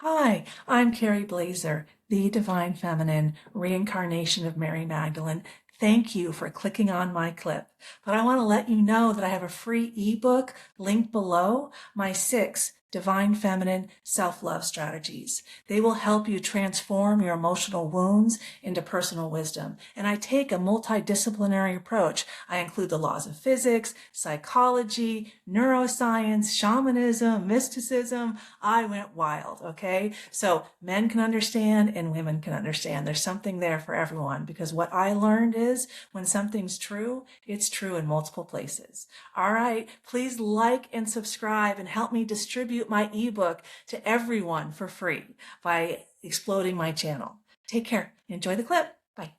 Hi, I'm Kerry Blaser, the Divine Feminine, reincarnation of Mary Magdalene. Thank you for clicking on my clip. But I want to let you know that I have a free ebook linked below, my 6 Divine Feminine Self-Love Strategies. They will help you transform your emotional wounds into personal wisdom. And I take a multidisciplinary approach. I include the laws of physics, psychology, neuroscience, shamanism, mysticism. I went wild, okay? So men can understand and women can understand. There's something there for everyone because what I learned is when something's true, it's true in multiple places. All right, please like and subscribe and help me distribute my ebook to everyone for free by exploding my channel. Take care. Enjoy the clip. Bye.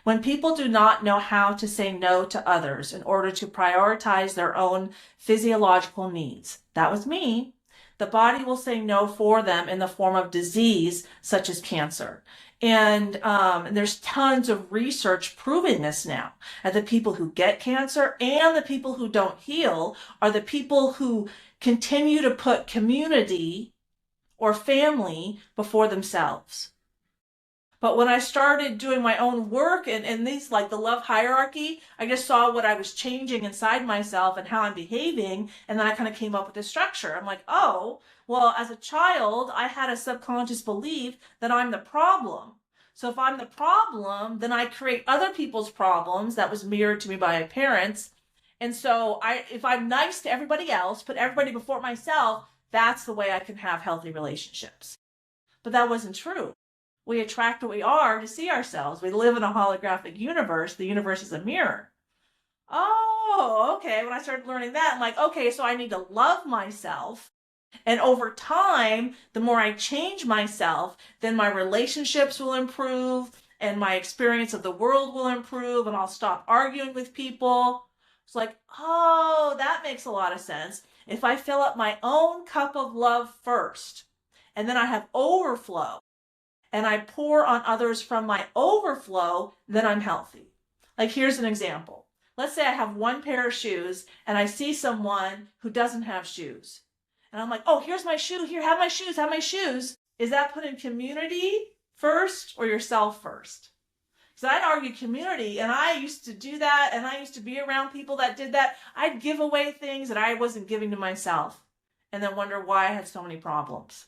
When people do not know how to say no to others in order to prioritize their own physiological needs, that was me, the body will say no for them in the form of disease such as cancer. And there's tons of research proving this now. And the people who get cancer and the people who don't heal are the people who continue to put community or family before themselves. But when I started doing my own work and these, like the love hierarchy, I just saw what I was changing inside myself and how I'm behaving. And then I kind of came up with this structure. I'm like, oh, well, as a child, I had a subconscious belief that I'm the problem. So if I'm the problem, then I create other people's problems that was mirrored to me by my parents. And so if I'm nice to everybody else, put everybody before myself, that's the way I can have healthy relationships. But that wasn't true. We attract what we are to see ourselves. We live in a holographic universe. The universe is a mirror. Oh, okay. When I started learning that, I'm like, okay, so I need to love myself. And over time, the more I change myself, then my relationships will improve and my experience of the world will improve and I'll stop arguing with people. It's like, oh, that makes a lot of sense. If I fill up my own cup of love first, and then I have overflow, and I pour on others from my overflow, then I'm healthy. Like, here's an example. Let's say I have one pair of shoes and I see someone who doesn't have shoes. And I'm like, oh, here's my shoe. Here, have my shoes, have my shoes. Is that putting community first or yourself first? Because I'd argue community, and I used to do that, and I used to be around people that did that. I'd give away things that I wasn't giving to myself and then wonder why I had so many problems.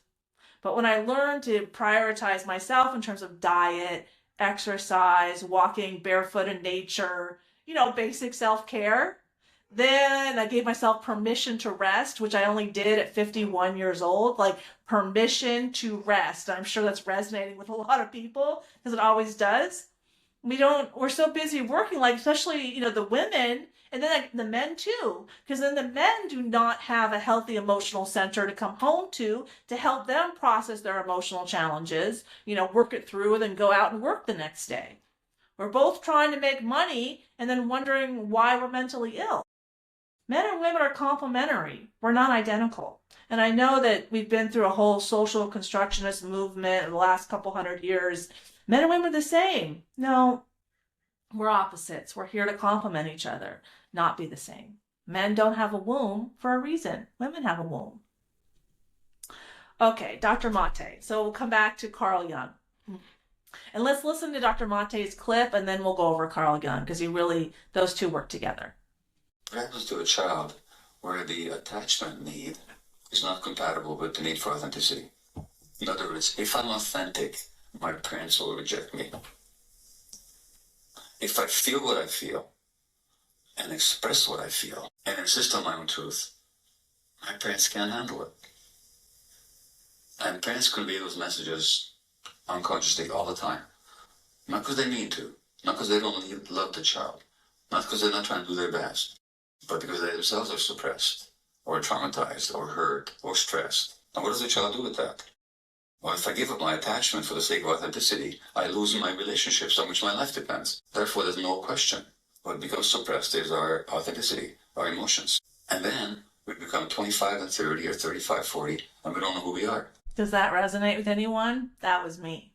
But when I learned to prioritize myself in terms of diet, exercise, walking barefoot in nature, basic self-care, then I gave myself permission to rest, which I only did at 51 years old, like permission to rest. I'm sure that's resonating with a lot of people because it always does. We're so busy working, like especially, the women and then like the men too, because then the men do not have a healthy emotional center to come home to help them process their emotional challenges, work it through and then go out and work the next day. We're both trying to make money and then wondering why we're mentally ill. Men and women are complementary. We're not identical. And I know that we've been through a whole social constructionist movement in the last couple hundred years. Men and women are the same. No, we're opposites. We're here to complement each other, not be the same. Men don't have a womb for a reason. Women have a womb. Okay, Dr. Mate. So we'll come back to Carl Jung. And let's listen to Dr. Mate's clip and then we'll go over Carl Jung because those two work together. What happens to a child where the attachment need is not compatible with the need for authenticity? In other words, if I'm authentic, my parents will reject me. If I feel what I feel and express what I feel and insist on my own truth, my parents can't handle it. And parents convey those messages unconsciously all the time. Not because they mean to, not because they don't love the child, not because they're not trying to do their best, but because they themselves are suppressed, or traumatized, or hurt, or stressed. And what does the child do with that? Well, if I give up my attachment for the sake of authenticity, I lose my relationships on which my life depends. Therefore, there's no question. What becomes suppressed is our authenticity, our emotions. And then we become 25 and 30 or 35, 40, and we don't know who we are. Does that resonate with anyone? That was me.